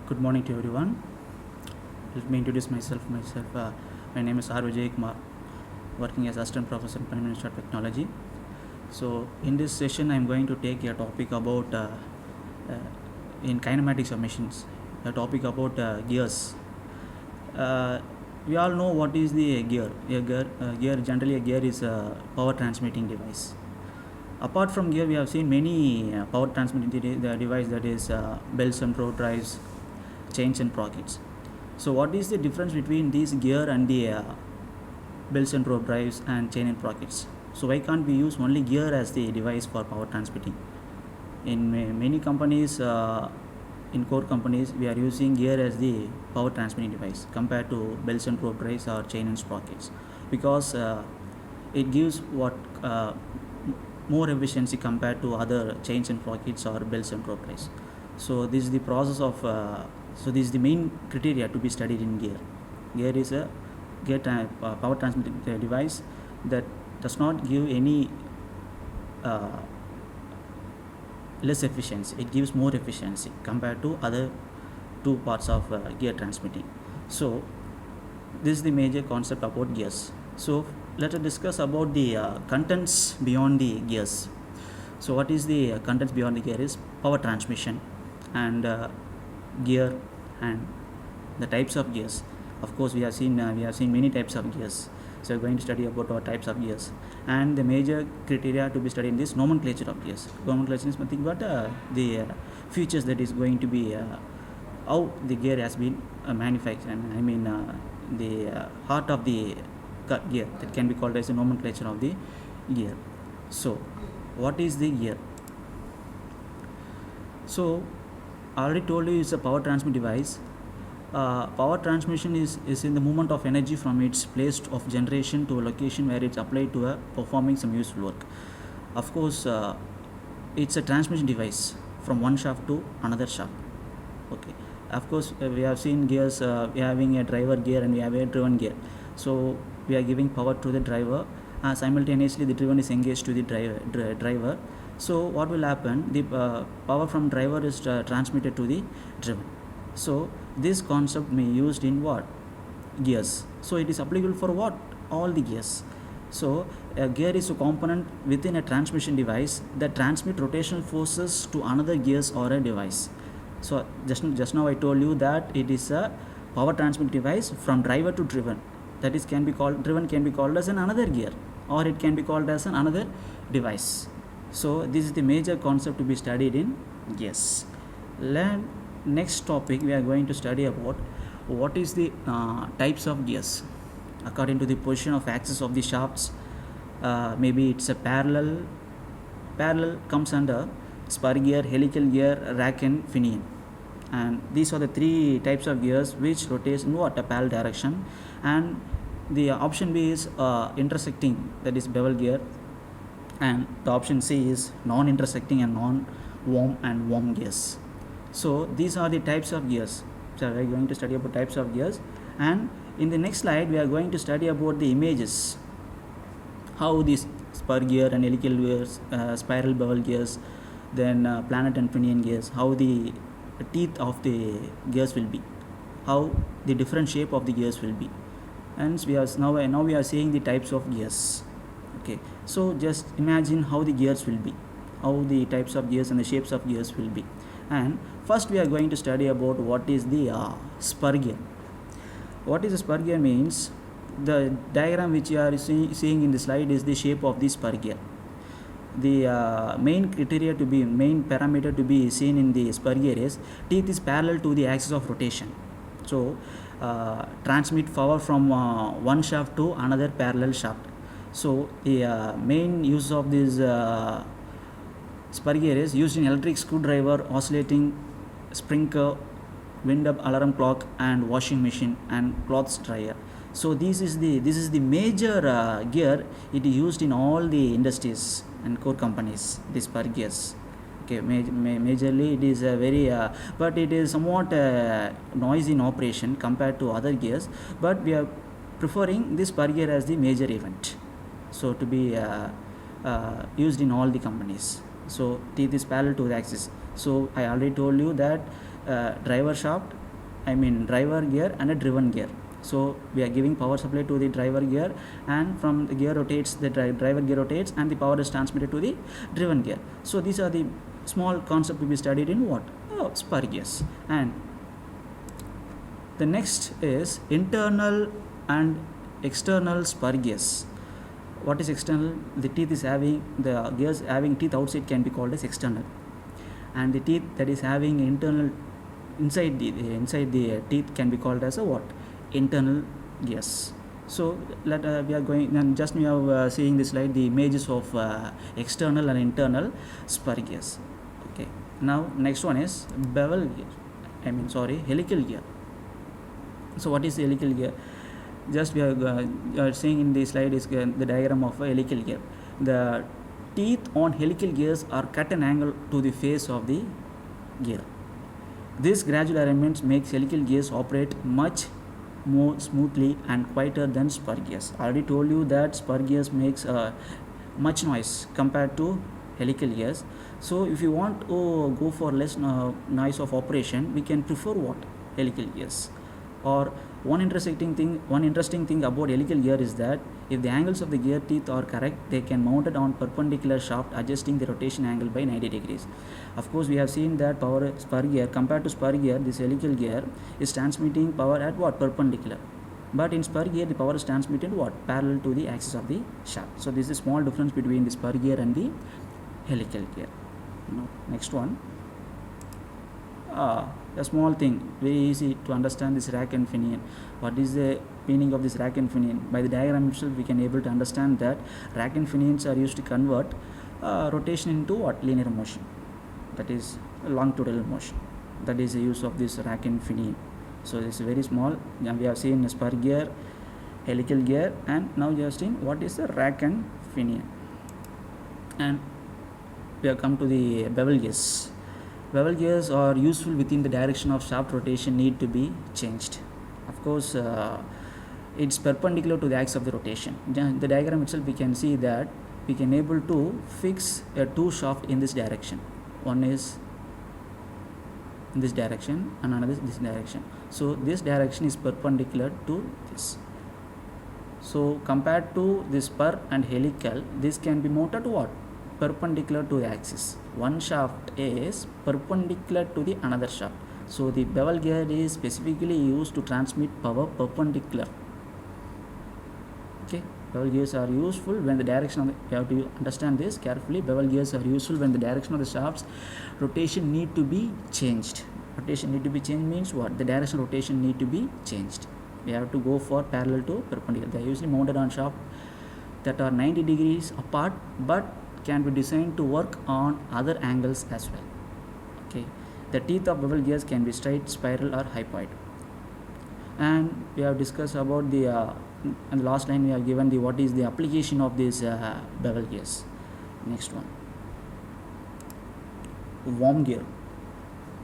Good morning to everyone. Let me introduce myself. My name is R. Vijay Kumar, working as assistant professor in Prime Minister of Technology. So, in this session, I am going to take a topic about in kinematics of machines, a topic about gears. Uh, we all know what is the gear. Generally, a gear is a power transmitting device. Apart from gear, we have seen many power transmitting device, that is belts and rope drives, chains and sprockets. So what is the difference between these gear and the belts and rope drives and chain and sprockets? So why can't we use only gear as the device for power transmitting? In many companies, in core companies, we are using gear as the power transmitting device compared to belts and rope drives or chain and sprockets, because it gives more efficiency compared to other chains and sprockets or belts and rope drives. So this is the process of this is the main criteria to be studied in gear. Gear is a power transmitting device that does not give any less efficiency. It gives more efficiency compared to other two parts of gear transmitting. So this is the major concept about gears. So let us discuss about the contents beyond the gears. So what is the contents beyond the gear is power transmission and gear and the types of gears. Of course, we have seen many types of gears. So we're going to study about our types of gears and the major criteria to be studied in this nomenclature of gears. Nomenclature is nothing but the features that is going to be how the gear has been manufactured. I mean the heart of the gear, that can be called as the nomenclature of the gear. So what is the gear? So I already told you it's a power transmit device. Power transmission is in the movement of energy from its place of generation to a location where it's applied to performing some useful work. Of course, it's a transmission device from one shaft to another shaft. Okay. Of course, we have seen gears. We are having a driver gear and we have a driven gear. So we are giving power to the driver. Simultaneously, the driven is engaged to the driver. So what will happen? The power from driver is transmitted to the driven. So this concept may be used in what? Gears. So it is applicable for what? All the gears. So a gear is a component within a transmission device that transmit rotational forces to another gears or a device. So just now I told you that it is a power transmit device from driver to driven. That is driven can be called as another gear, or it can be called as another device. So this is the major concept to be studied in gears. Next topic, we are going to study about what is the types of gears according to the position of axis of the shafts. Maybe it's a parallel comes under spur gear, helical gear, rack and pinion. And these are the three types of gears which rotates in what? A parallel direction. And the option B is intersecting, that is bevel gear, and the option C is non-intersecting and non-worm gears. So these are the types of gears. So we are going to study about types of gears, and in the next slide we are going to study about the images, how these spur gear and helical gears, spiral bevel gears, then planet and pinion gears, how the teeth of the gears will be, how the different shape of the gears will be. And now we are seeing the types of gears. Okay, so just imagine how the gears will be, how the types of gears and the shapes of gears will be. And first we are going to study about what is the spur gear. What is a spur gear means? The diagram which you are seeing in the slide is the shape of the spur gear. The main parameter to be seen in the spur gear is teeth is parallel to the axis of rotation. So transmit power from one shaft to another parallel shaft. So the main use of this spur gear is used in electric screwdriver, oscillating spring curve, wind up alarm clock, and washing machine and clothes dryer. So this is the major gear. It is used in all the industries and core companies, these spur gears. Okay, majorly it is a very but it is somewhat noisy in operation compared to other gears, but we are preferring this spur gear as the major event, so to be used in all the companies. So teeth is parallel to the axis. So I already told you that driver shaft, driver gear and a driven gear. So we are giving power supply to the driver gear, and from the gear rotates, the driver gear rotates, and the power is transmitted to the driven gear. So these are the small concept to be studied in what? Spur gears. And the next is internal and external spur gears. What is external? The gears having teeth outside can be called as external, and the teeth that is having internal inside the teeth can be called as a what? Internal gears. So we are going, and just we are seeing this slide, the images of external and internal spur gears. Okay. Now next one is bevel gear. Helical gear. So what is helical gear? Just we are seeing in the slide is the diagram of a helical gear. The teeth on helical gears are cut an angle to the face of the gear. This gradual arrangement makes helical gears operate much more smoothly and quieter than spur gears. I already told you that spur gears makes much noise compared to helical gears. So if you want to go for less noise of operation, we can prefer what? Helical gears. Or one interesting thing about helical gear is that if the angles of the gear teeth are correct, they can mount it on perpendicular shaft, adjusting the rotation angle by 90 degrees. Of course, we have seen that power spur gear, compared to spur gear, this helical gear is transmitting power at what? Perpendicular. But in spur gear, the power is transmitted what? Parallel to the axis of the shaft. So this is a small difference between the spur gear and the helical gear. Next one. A small thing, very easy to understand, this rack and pinion. What is the meaning of this rack and pinion? By the diagram itself, we can able to understand that rack and pinions are used to convert rotation into what? Linear motion. That is longitudinal motion. That is the use of this rack and pinion. So this is very small. Now we have seen spur gear, helical gear, and now we have seen what is the rack and pinion. And we have come to the bevel gears. Bevel gears are useful within the direction of shaft rotation need to be changed. Of course, it's perpendicular to the axis of the rotation. The diagram itself, we can see that we can able to fix a two shaft in this direction. One is in this direction and another is this direction. So this direction is perpendicular to this. So compared to this spur and helical, this can be mounted to what? Perpendicular to the axis. One shaft is perpendicular to the another shaft. So the bevel gear is specifically used to transmit power perpendicular. Okay, bevel gears are useful when the direction of the, you have to understand this carefully. Bevel gears are useful when the direction of the shaft's rotation need to be changed. Rotation need to be changed means what? The direction of rotation need to be changed. We have to go for parallel to perpendicular. They are usually mounted on shaft that are 90 degrees apart, but can be designed to work on other angles as well. Okay, the teeth of bevel gears can be straight, spiral, or hypoid. And we have discussed about the and the last line we have given the what is the application of these bevel gears. Next one, worm gear.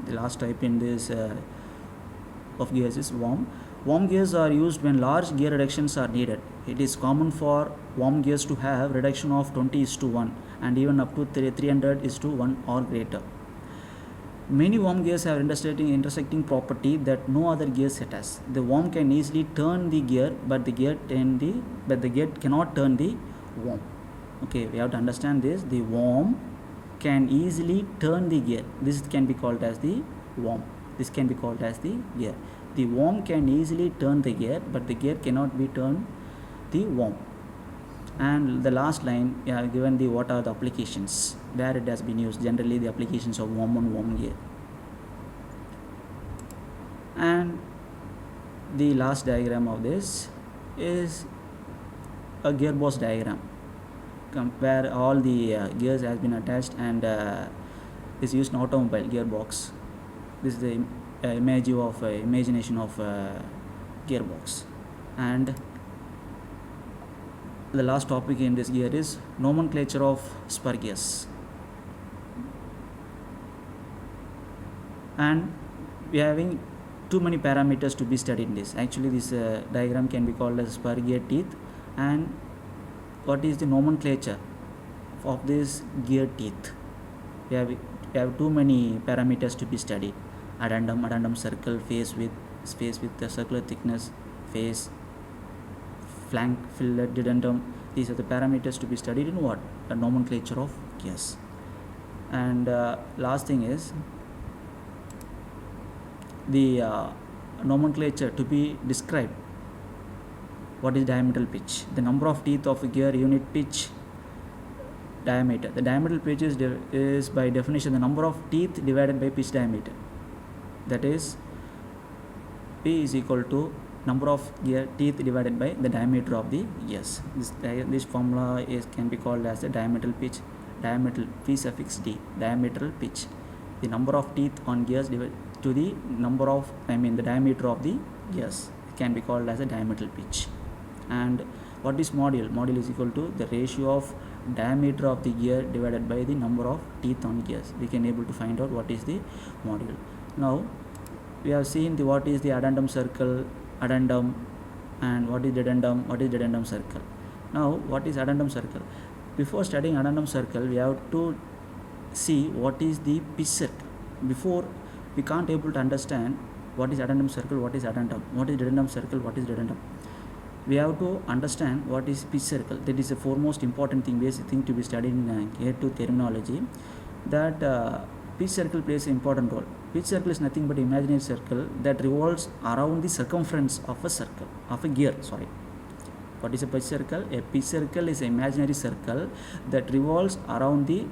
The last type in this of gears is worm. Worm gears are used when large gear reductions are needed. It is common for worm gears to have reduction of 20:1 and even up to 300:1 or greater. Many worm gears have intersecting property that no other gear set has. The worm can easily turn the gear, but the gear cannot turn the worm. Okay, we have to understand this. The worm can easily turn the gear. This can be called as the worm. This can be called as the gear. The worm can easily turn the gear, but the gear cannot be turned the worm. And the last line, given the what are the applications where it has been used. Generally, the applications of worm and worm gear. And the last diagram of this is a gearbox diagram, where all the gears has been attached and is used in automobile gearbox. This is the imagination of gearbox. And the last topic in this gear is nomenclature of spur gears. And we are having too many parameters to be studied in this. Actually, this diagram can be called as spur gear teeth. And what is the nomenclature of this gear teeth? We have too many parameters to be studied. addendum circle, face with the circular thickness, face, flank, fillet, dedendum. These are the parameters to be studied in what? The nomenclature of gears. And last thing is the nomenclature to be described. What is diametral pitch? The number of teeth of a gear unit pitch diameter. The diametral pitch is by definition the number of teeth divided by pitch diameter. That is, P is equal to number of gear teeth divided by the diameter of the gears. This formula can be called as the diametral pitch. Diametral, P suffix D, diametral pitch. The number of teeth on gears divided to the number of, the diameter of the gears can be called as a diametral pitch. And what is module? Module is equal to the ratio of diameter of the gear divided by the number of teeth on gears. We can able to find out what is the module. Now we have seen what is the addendum circle, addendum, and what is dedendum circle. Now what is addendum circle? Before studying addendum circle, we have to see what is the pitch circle. Before, we can't able to understand what is addendum circle, what is addendum, what is dedendum circle, what is dedendum. We have to understand what is pitch circle. That is the foremost important thing, basic thing to be studied in Gear 2 terminology. That pitch circle plays an important role. Pitch circle is nothing but imaginary circle that revolves around the circumference of a circle, of a gear. Sorry. What is a pitch circle? A pitch circle is an imaginary circle that revolves around the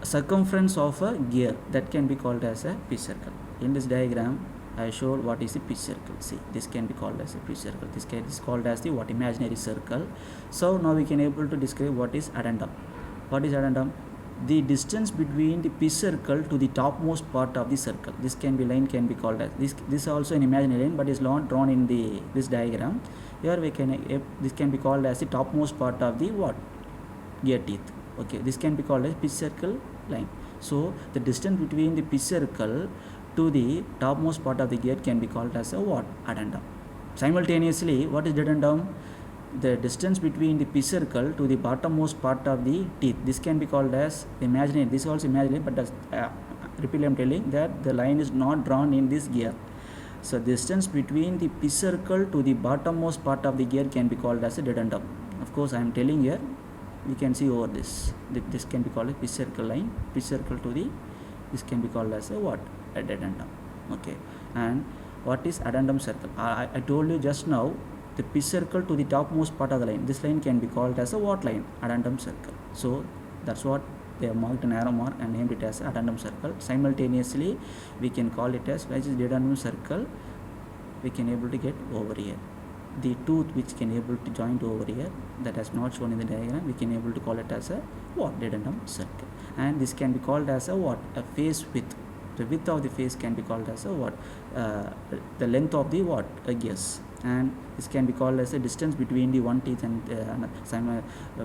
circumference of a gear. That can be called as a pitch circle. In this diagram, I showed what is a pitch circle. See, this can be called as a pitch circle. This is called as the imaginary circle. So now we can able to describe what is addendum. What is addendum? The distance between the pitch circle to the topmost part of the circle. This can be line can be called as this. This is also an imaginary line, but is not drawn in this diagram. Here we can this can be called as the topmost part of the gear teeth. Okay, this can be called as pitch circle line. So the distance between the pitch circle to the topmost part of the gear can be called as a addendum. Simultaneously, what is dedendum? The distance between the pitch circle to the bottommost part of the teeth. This can be called as imaginary. This is also imaginary, but repeatedly I am telling that the line is not drawn in this gear. So distance between the pitch circle to the bottommost part of the gear can be called as a dedendum. Of course, I am telling here. We can see over this. This can be called a pitch circle line. Pitch circle to the, this can be called as a dedendum. Okay. And what is addendum circle? I told you just now, the pitch circle to the topmost part of the line. This line can be called as a line? Addendum circle. So that's what they have marked an arrow mark and named it as addendum circle. Simultaneously, we can call it as, which is dedendum circle. We can able to get over here. The tooth which can able to join to over here, that has not shown in the diagram, we can able to call it as a dedendum circle. And this can be called as a face width. The width of the face can be called as a the length of the gears. And this can be called as a distance between the one teeth and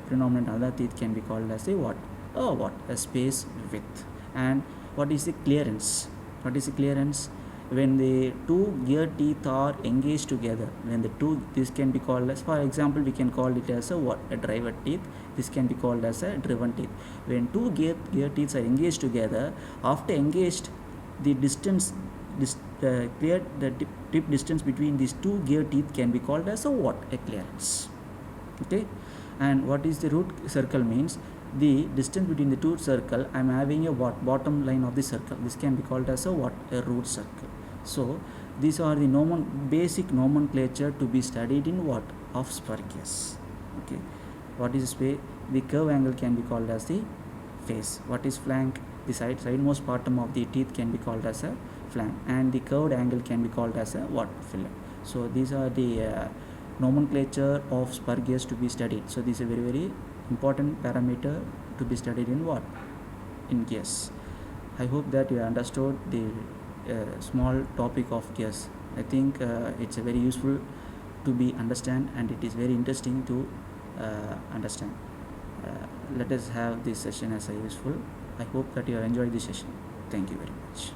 predominant other teeth can be called as a space width. And what is the clearance? What is the clearance? When the two gear teeth are engaged together, this can be called as, for example, we can call it as a driver teeth. This can be called as a driven teeth. When two gear teeth are engaged together, after engaged, the distance, the tip distance between these two gear teeth can be called as a clearance. Okay. And what is the root circle means? The distance between the two circle, I am having a bottom line of the circle. This can be called as a root circle. So these are the basic nomenclature to be studied in of spur gears. Okay. What is space? The curve angle can be called as the face. What is flank? The sidemost bottom of the teeth can be called as a flank, and the curved angle can be called as a fillet. So these are the nomenclature of spur gears to be studied. So this is a very, very important parameter to be studied in gears. I hope that you understood the small topic of gears. I think it's a very useful to be understand, and it is very interesting to understand. Let us have this session as a useful. I hope that you have enjoyed this session. Thank you very much.